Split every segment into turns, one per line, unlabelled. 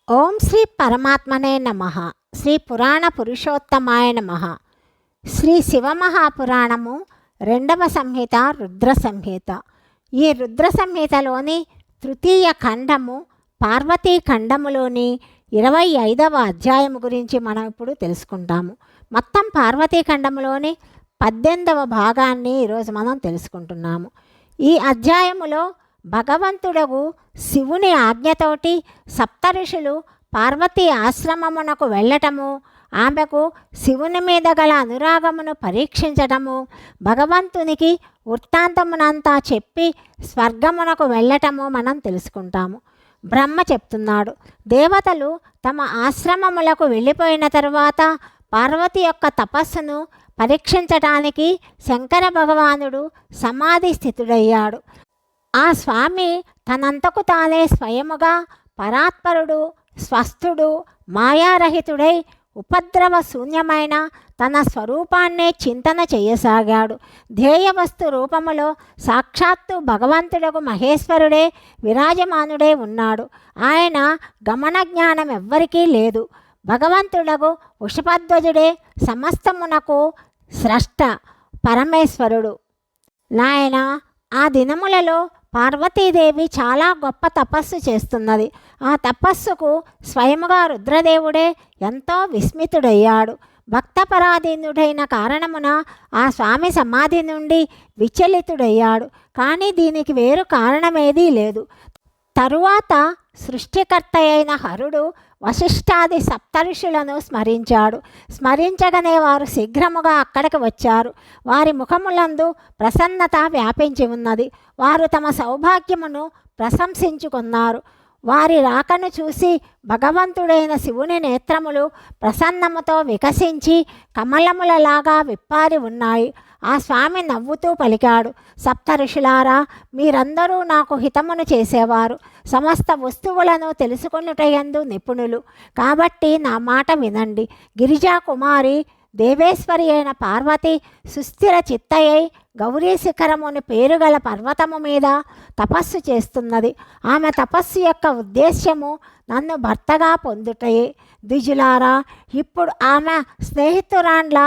ఓం శ్రీ పరమాత్మనే నమ. శ్రీ పురాణ పురుషోత్తమాయ నమ. శ్రీ శివమహాపురాణము 2వ సంహిత రుద్ర సంహిత. ఈ రుద్ర సంహితలోని తృతీయ ఖండము పార్వతీ ఖండములోని 25వ అధ్యాయము గురించి మనం ఇప్పుడు తెలుసుకుంటాము. మొత్తం పార్వతీ ఖండములోని 18వ భాగాన్ని ఈరోజు మనం తెలుసుకుంటున్నాము. ఈ అధ్యాయములో భగవంతుడగు శివుని ఆజ్ఞతోటి సప్తఋషులు పార్వతీ ఆశ్రమమునకు వెళ్ళటము, ఆమెకు శివుని మీద గల అనురాగమును పరీక్షించటము, భగవంతునికి వృత్తాంతమునంతా చెప్పి స్వర్గమునకు వెళ్ళటము మనం తెలుసుకుంటాము. బ్రహ్మ చెప్తున్నాడు, దేవతలు తమ ఆశ్రమములకు వెళ్ళిపోయిన తరువాత పార్వతి యొక్క తపస్సును పరీక్షించటానికి శంకర భగవానుడు సమాధి స్థితుడయ్యాడు. ఆ స్వామి తనంతకు తానే స్వయముగా పరాత్పరుడు, స్వస్థుడు, మాయారహితుడై ఉపద్రవ శూన్యమైన తన స్వరూపాన్నే చింతన చేయసాగాడు. ధ్యేయవస్తు రూపములో సాక్షాత్తు భగవంతుడకు మహేశ్వరుడే విరాజమానుడే ఉన్నాడు. ఆయన గమన జ్ఞానం ఎవ్వరికీ లేదు. భగవంతుడకు వృషభధ్వజుడే సమస్తమునకు స్రష్ట పరమేశ్వరుడు. నాయన, ఆ దినములలో పార్వతీదేవి చాలా గొప్ప తపస్సు చేస్తున్నది. ఆ తపస్సుకు స్వయముగా రుద్రదేవుడే ఎంతో విస్మితుడయ్యాడు. భక్తపరాధీనుడైన కారణమున ఆ స్వామి సమాధి నుండి విచలితుడయ్యాడు. కానీ దీనికి వేరు కారణమేదీ లేదు. తరువాత సృష్టికర్త అయిన హరుడు వశిష్ఠాది సప్తఋషులను స్మరించాడు. స్మరించగానే వారు శీఘ్రముగా అక్కడికి వచ్చారు. వారి ముఖములందు ప్రసన్నత వ్యాపించి ఉన్నది. వారు తమ సౌభాగ్యమును ప్రశంసించుకున్నారు. వారి రాకను చూసి భగవంతుడైన శివుని నేత్రములు ప్రసన్నముతో వికసించి కమలములలాగా విప్పారి ఉన్నాయి. ఆ స్వామి నవ్వుతూ పలికాడు, సప్తఋషులారా, మీరందరూ నాకు హితమును చేసేవారు, సమస్త వస్తువులను తెలుసుకొనుటయందు నిపుణులు. కాబట్టి నా మాట వినండి. గిరిజా కుమారి దేవేశ్వరి అయిన పార్వతి సుస్థిర చిత్తయ్యై గౌరీ శిఖరముని పేరుగల పర్వతము మీద తపస్సు చేస్తున్నది. ఆమె తపస్సు యొక్క ఉద్దేశ్యము నన్ను భర్తగా పొందుటయే. ద్విజులారా, ఇప్పుడు ఆమె స్నేహితురాండ్ల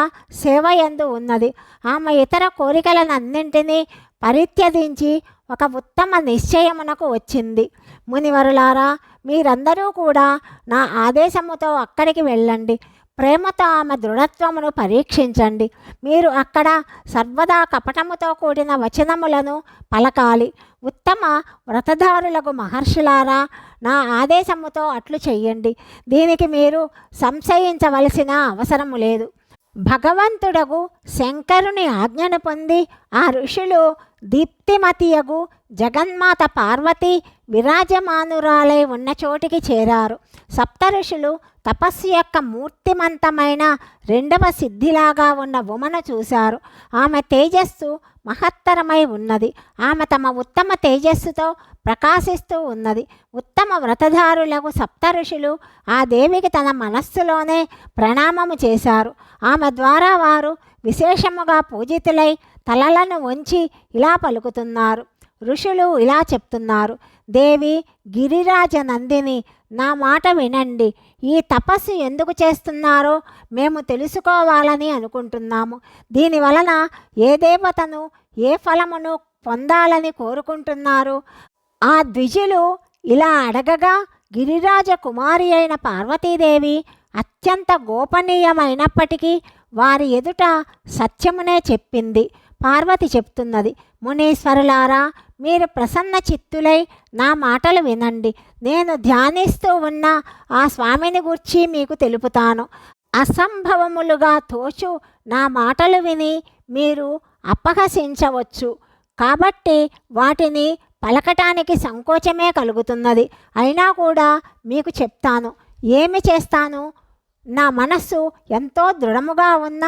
సేవయందు ఉన్నది. ఆమె ఇతర కోరికలనన్నింటినీ పరిత్యజించి ఒక ఉత్తమ నిశ్చయమునకు వచ్చింది. మునివరులారా, మీరందరూ కూడా నా ఆదేశముతో అక్కడికి వెళ్ళండి. ప్రేమతో ఆమె దృఢత్వమును పరీక్షించండి. మీరు అక్కడ సర్వదా కపటముతో కూడిన వచనములను పలకాలి. ఉత్తమ వ్రతధారులకు మహర్షులారా, నా ఆదేశముతో అట్లు చెయ్యండి. దీనికి మీరు సంశయించవలసిన అవసరము లేదు. భగవంతుడగు శంకరుని ఆజ్ఞను పొంది ఆ ఋషులు దీప్తిమతియగు జగన్మాత పార్వతి విరాజమానురాలై ఉన్న చోటికి చేరారు. సప్తఋషులు తపస్సు యొక్క మూర్తిమంతమైన 2వ సిద్ధిలాగా ఉన్న ఉమను చూశారు. ఆమె తేజస్సు మహత్తరమై ఉన్నది. ఆమె తమ ఉత్తమ తేజస్సుతో ప్రకాశిస్తూ ఉన్నది. ఉత్తమ వ్రతధారులకు సప్తఋషులు ఆ దేవికి తన మనస్సులోనే ప్రణామము చేశారు. ఆమె ద్వారా వారు విశేషముగా పూజితులై తలలను వంచి ఇలా పలుకుతున్నారు. ఋషులు ఇలా చెప్తున్నారు, దేవి గిరిరాజ నందిని, నా మాట వినండి. ఈ తపస్సు ఎందుకు చేస్తున్నారో మేము తెలుసుకోవాలని అనుకుంటున్నాము. దీనివలన ఏ దేవతను ఏ ఫలమును పొందాలని కోరుకుంటున్నారు? ఆ ద్విజులు ఇలా అడగగా గిరిరాజ కుమారి అయిన పార్వతీదేవి అత్యంత గోపనీయమైనప్పటికీ వారి ఎదుట సత్యమునే చెప్పింది. పార్వతి చెప్తున్నది, మునీశ్వరులారా, మీరు ప్రసన్న చిత్తులై నా మాటలు వినండి. నేను ధ్యానిస్తూ ఉన్న ఆ స్వామిని గూర్చి మీకు తెలుపుతాను. అసంభవములుగా తోచు నా మాటలు విని మీరు అపహసించవచ్చు. కాబట్టి వాటిని పలకటానికి సంకోచమే కలుగుతున్నది. అయినా కూడా మీకు చెప్తాను. ఏమి చేస్తాను? నా మనస్సు ఎంతో దృఢముగా ఉన్న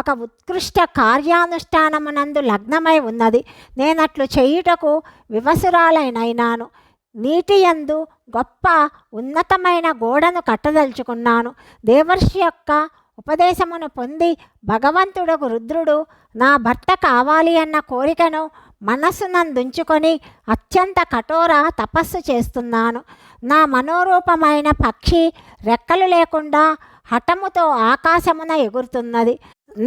ఒక ఉత్కృష్ట కార్యానుష్ఠానమునందు లగ్నమై ఉన్నది. నేనట్లు చేయుటకు వివసురాలైనాను. నీటి యందు గొప్ప ఉన్నతమైన గోడను కట్టదలుచుకున్నాను. దేవర్షి యొక్క ఉపదేశమును పొంది భగవంతుడకు రుద్రుడు నా భర్త కావాలి అన్న కోరికను మనస్సునందుంచుకొని అత్యంత కఠోర తపస్సు చేస్తున్నాను. నా మనోరూపమైన పక్షి రెక్కలు లేకుండా హఠముతో ఆకాశమున ఎగురుతున్నది.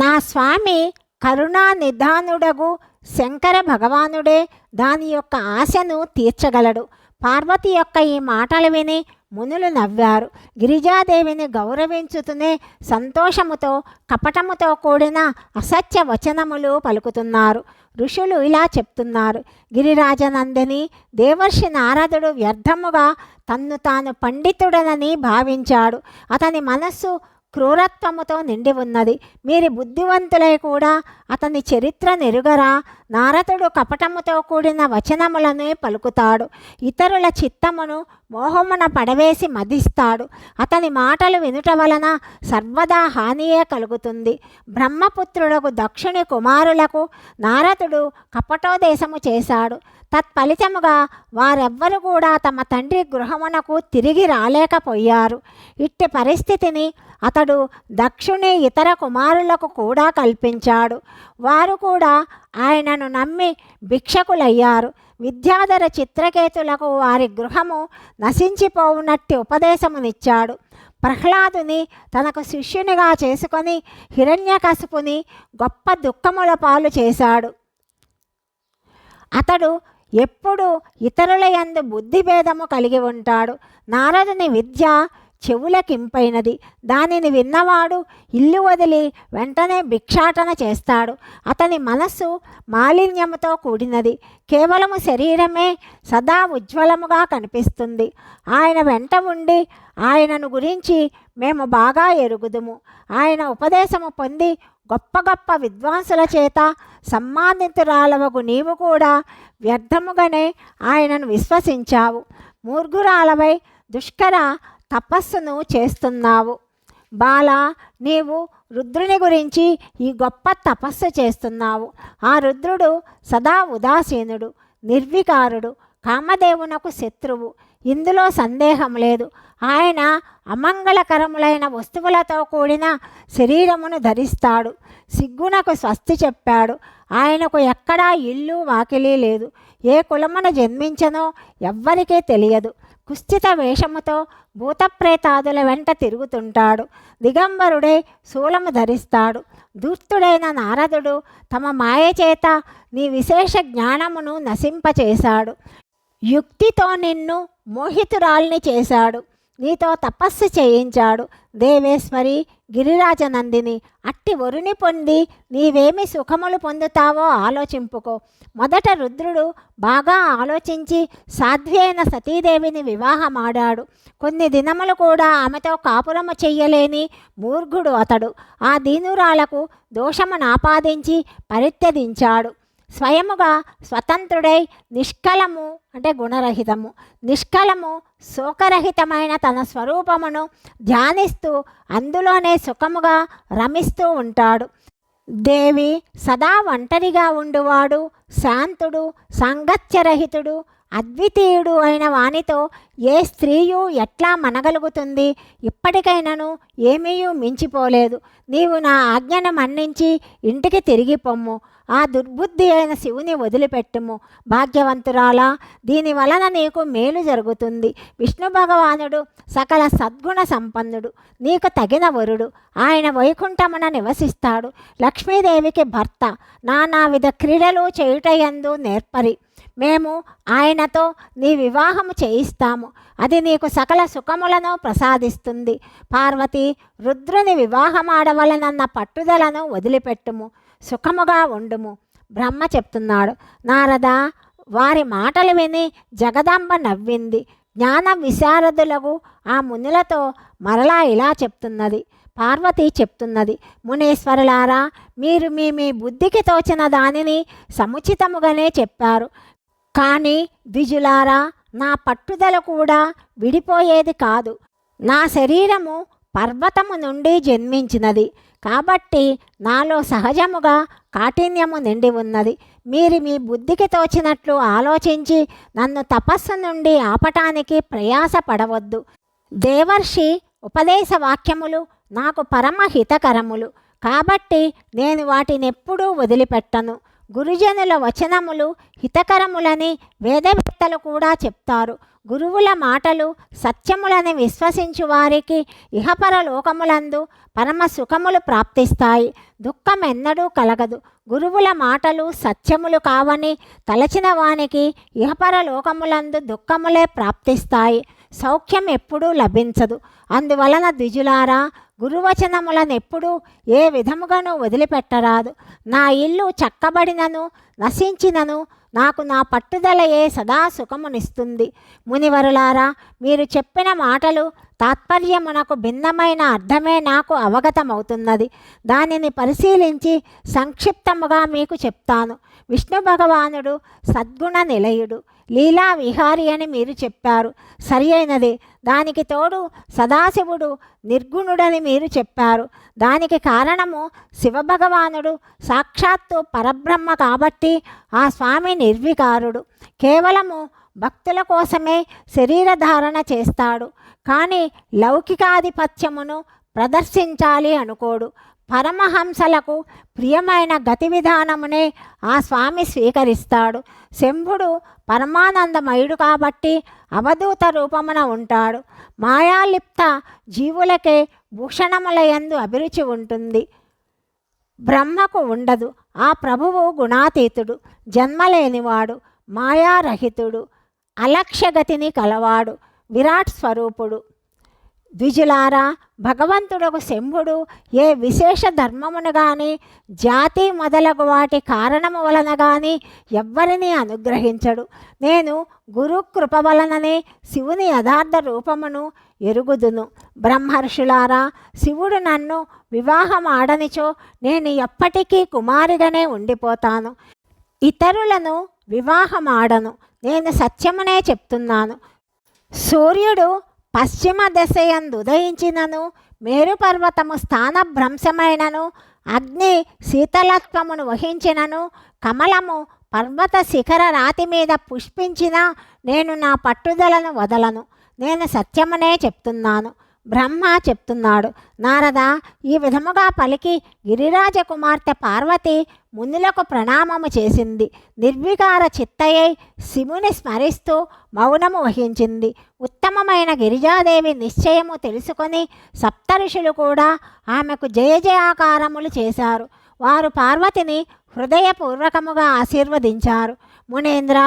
నా స్వామి కరుణా నిధానుడగు శంకర భగవానుడే దాని యొక్క ఆశను తీర్చగలడు. పార్వతి యొక్క ఈ మాటలు విని మునులు నవ్వారు. గిరిజాదేవిని గౌరవించుతూనే సంతోషముతో కపటముతో కూడిన అసత్య వచనములు పలుకుతున్నారు. ఋషులు ఇలా చెప్తున్నారు: గిరిరాజనందిని, దేవర్షి నారదుడు వ్యర్థముగా తన్ను తాను పండితుడనని భావించాడు. అతని మనస్సు క్రూరత్వముతో నిండి ఉన్నది. మీరు బుద్ధివంతులై కూడా అతని చరిత్ర నెరుగరా? నారదుడు కపటముతో కూడిన వచనములను పలుకుతాడు. ఇతరుల చిత్తమును మోహమున పడవేసి మదిస్తాడు. అతని మాటలు వినుట వలన సర్వదా హానియే కలుగుతుంది. బ్రహ్మపుత్రులకు దక్షుని కుమారులకు నారదుడు కపటోదేశము చేశాడు. తత్ఫలితముగా వారెవ్వరు కూడా తమ తండ్రి గృహమునకు తిరిగి రాలేకపోయారు. ఇట్టి పరిస్థితిని అతడు దక్షుని ఇతర కుమారులకు కూడా కల్పించాడు. వారు కూడా ఆయనను నమ్మి భిక్షకులయ్యారు. విద్యాధర చిత్రకేతులకు వారి గృహము నశించిపోవునట్టి ఉపదేశమునిచ్చాడు. ప్రహ్లాదుని తనకు శిష్యునిగా చేసుకొని హిరణ్యకశిపుని గొప్ప దుఃఖముల పాలు చేశాడు. అతడు ఎప్పుడు ఇతరుల యందు బుద్ధిభేదము కలిగి ఉంటాడు. నారదుని విద్య చెవులకింపైనది. దానిని విన్నవాడు ఇల్లు వదిలి వెంటనే భిక్షాటన చేస్తాడు. అతని మనస్సు మాలిన్యముతో కూడినది. కేవలము శరీరమే సదా ఉజ్వలముగా కనిపిస్తుంది. ఆయన వెంట ఉండి ఆయనను గురించి మేము బాగా ఎరుగుదుము. ఆయన ఉపదేశము పొంది గొప్ప గొప్ప విద్వాంసుల చేత సమ్మానితురాలవగు నీవు కూడా వ్యర్థముగానే ఆయనను విశ్వసించావు. మూర్ఘురాలవై దుష్కర తపస్సును చేస్తున్నావు. బాల, నీవు రుద్రుని గురించి ఈ గొప్ప తపస్సు చేస్తున్నావు. ఆ రుద్రుడు సదా ఉదాసీనుడు, నిర్వికారుడు, కామదేవునకు శత్రువు. ఇందులో సందేహం లేదు. ఆయన అమంగళకరములైన వస్తువులతో కూడిన శరీరమును ధరిస్తాడు. సిగ్గునకు స్వస్తి చెప్పాడు. ఆయనకు ఎక్కడా ఇల్లు వాకిలి లేదు. ఏ కులమున జన్మించనో ఎవ్వరికీ తెలియదు. కుస్థిత వేషముతో భూతప్రేతాదుల వెంట తిరుగుతుంటాడు. దిగంబరుడే శూలము ధరిస్తాడు. ధూర్తుడైన నారదుడు తమ మాయ చేత నీ విశేష జ్ఞానమును నశింపచేశాడు. యుక్తితో నిన్ను మోహితురాల్ని చేశాడు. నీతో తపస్సు చేయించాడు. దేవేశ్వరి, గిరిరాజనందిని, అట్టి వరుని పొంది నీవేమి సుఖములు పొందుతావో ఆలోచింపుకో. మొదట రుద్రుడు బాగా ఆలోచించి సాధ్వి అయిన సతీదేవిని వివాహమాడాడు. కొన్ని దినములు కూడా ఆమెతో కాపురము చెయ్యలేని మూర్ఘుడు అతడు. ఆ దీనురాలకు దోషమును ఆపాదించి పరిత్యజించాడు. స్వయముగా స్వతంత్రుడై నిష్కలము అంటే గుణరహితము, నిష్కలము శోకరహితమైన తన స్వరూపమును ధ్యానిస్తూ అందులోనే సుఖముగా రమిస్తూ ఉంటాడు. దేవి సదా ఒంటరిగా ఉండువాడు, శాంతుడు, సాంగత్యరహితుడు, అద్వితీయుడు అయిన వానితో ఏ స్త్రీయు ఎట్లా మనగలుగుతుంది? ఇప్పటికైనాను ఏమీయూ మించిపోలేదు. నీవు నా ఆజ్ఞను మన్నించి ఇంటికి తిరిగి పొమ్ము. ఆ దుర్బుద్ధి అయిన శివుని వదిలిపెట్టుము. భాగ్యవంతురాలా, దీని వలన నీకు మేలు జరుగుతుంది. విష్ణు భగవానుడు సకల సద్గుణ సంపన్నుడు, నీకు తగిన వరుడు. ఆయన వైకుంఠమున నివసిస్తాడు. లక్ష్మీదేవికి భర్త. నానావిధ క్రీడలు చేయుటయందు నేర్పరి. మేము ఆయనతో నీ వివాహము చేయిస్తాము. అది నీకు సకల సుఖములను ప్రసాదిస్తుంది. పార్వతి, రుద్రుని వివాహమాడవలనన్న పట్టుదలను వదిలిపెట్టుము. సుఖముగా ఉండుము. బ్రహ్మ చెప్తున్నాడు. నారద, వారి మాటలు విని జగదాంబ నవ్వింది. జ్ఞాన విశారదులకు ఆ మునులతో మరలా ఇలా చెప్తున్నది. పార్వతి చెప్తున్నది, మునీశ్వరులారా, మీరు మీ బుద్ధికి తోచిన దానిని సముచితముగానే చెప్పారు. కానీ ద్విజులారా, నా పట్టుదల కూడా విడిపోయేది కాదు. నా శరీరము పర్వతము నుండి జన్మించినది కాబట్టి నాలో సహజముగా కాఠిన్యము నిండి ఉన్నది. మీరు మీ బుద్ధికి తోచినట్లు ఆలోచించి నన్ను తపస్సు నుండి ఆపటానికి ప్రయాసపడవద్దు. దేవర్షి ఉపదేశ వాక్యములు నాకు పరమ హితకరములు కాబట్టి నేను వాటినెప్పుడూ వదిలిపెట్టను. గురుజనుల వచనములు హితకరములని వేదవేత్తలు కూడా చెప్తారు. గురువుల మాటలు సత్యములని విశ్వసించు వారికి ఇహపర లోకములందు పరమ సుఖములు ప్రాప్తిస్తాయి. దుఃఖం ఎన్నడూ కలగదు. గురువుల మాటలు సత్యములు కావని తలచిన వానికి ఇహపర లోకములందు దుఃఖములే ప్రాప్తిస్తాయి. సౌఖ్యం ఎప్పుడూ లభించదు. అందువలన ద్విజులారా, గురువచనములనెప్పుడూ ఏ విధముగానూ వదిలిపెట్టరాదు. నా ఇల్లు చక్కబడినను నశించినను నాకు నా పట్టుదలయే సదా సుఖమునిస్తుంది. మునివరులారా, మీరు చెప్పిన మాటలు తాత్పర్యమునకు భిన్నమైన అర్థమే నాకు అవగతమవుతున్నది. దానిని పరిశీలించి సంక్షిప్తముగా మీకు చెప్తాను. విష్ణు భగవానుడు సద్గుణ నిలయుడు, లీలా విహారి అని మీరు చెప్పారు. సరి అయినది. దానికి తోడు సదాశివుడు నిర్గుణుడని మీరు చెప్పారు. దానికి కారణము శివభగవానుడు సాక్షాత్తు పరబ్రహ్మ కాబట్టి ఆ స్వామి నిర్వికారుడు. కేవలము భక్తుల కోసమే శరీరధారణ చేస్తాడు. కానీ లౌకికాధిపత్యమును ప్రదర్శించాలి అనుకోడు. పరమహంసలకు ప్రియమైన గతి విధానమునే ఆ స్వామి స్వీకరిస్తాడు. శంభుడు పరమానందమయుడు కాబట్టి అవధూత రూపమున ఉంటాడు. మాయాలిప్త జీవులకే భూషణములయందు అభిరుచి ఉంటుంది, బ్రహ్మకు ఉండదు. ఆ ప్రభువు గుణాతీతుడు, జన్మలేనివాడు, మాయారహితుడు, అలక్ష్యగతిని కలవాడు, విరాట్ స్వరూపుడు. ద్విజులారా, భగవంతుడకు శంభుడు ఏ విశేష ధర్మమును గాని జాతి మొదలగు వాటి కారణము వలన గాని ఎవ్వరినీ అనుగ్రహించడు. నేను గురు కృప వలననే శివుని యథార్థ రూపమును ఎరుగుదును. బ్రహ్మర్షులారా, శివుడు నన్ను వివాహం ఆడనిచో నేను ఎప్పటికీ కుమారిగానే ఉండిపోతాను. ఇతరులను వివాహం ఆడను. నేను సత్యమునే చెప్తున్నాను. సూర్యుడు పశ్చిమ దశయందు ఉదయించినను, మేరుపర్వతము స్థానభ్రంశమైనను, అగ్ని శీతలత్వమును వహించినను, కమలము పర్వత శిఖర రాతి మీద పుష్పించిన నేను నా పట్టుదలను వదలను. నేను సత్యమునే చెప్తున్నాను. బ్రహ్మ చెప్తున్నాడు, నారద, ఈ విధముగా పలికి గిరిరాజ కుమార్తె పార్వతి మునులకు ప్రణామము చేసింది. నిర్వికార చిత్తయై శివుని స్మరిస్తూ మౌనము వహించింది. ఉత్తమమైన గిరిజాదేవి నిశ్చయము తెలుసుకొని సప్తఋషులు కూడా ఆమెకు జయ జయాకారములు చేశారు. వారు పార్వతిని హృదయపూర్వకముగా ఆశీర్వదించారు. మునేంద్ర,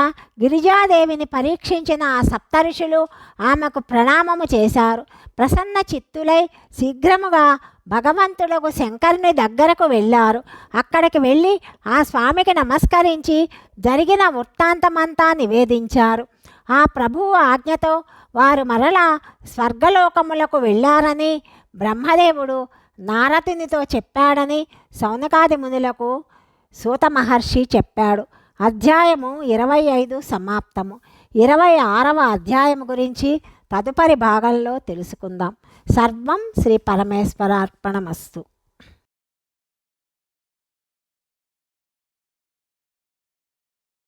గిరిజాదేవిని పరీక్షించిన ఆ సప్తఋషులు ఆమెకు ప్రణామము చేశారు. ప్రసన్న చిత్తులై శీఘ్రముగా భగవంతుడకు శంకరుని దగ్గరకు వెళ్ళారు. అక్కడికి వెళ్ళి ఆ స్వామికి నమస్కరించి జరిగిన వృత్తాంతమంతా నివేదించారు. ఆ ప్రభువు ఆజ్ఞతో వారు మరలా స్వర్గలోకములకు వెళ్ళారని బ్రహ్మదేవుడు నారదునితో చెప్పాడని సౌనకాది మునులకు సూత మహర్షి చెప్పాడు. అధ్యాయము 25 సమాప్తము. 26వ అధ్యాయం గురించి తదుపరి భాగంలో తెలుసుకుందాం. సర్వం శ్రీ పరమేశ్వరార్పణమస్తు.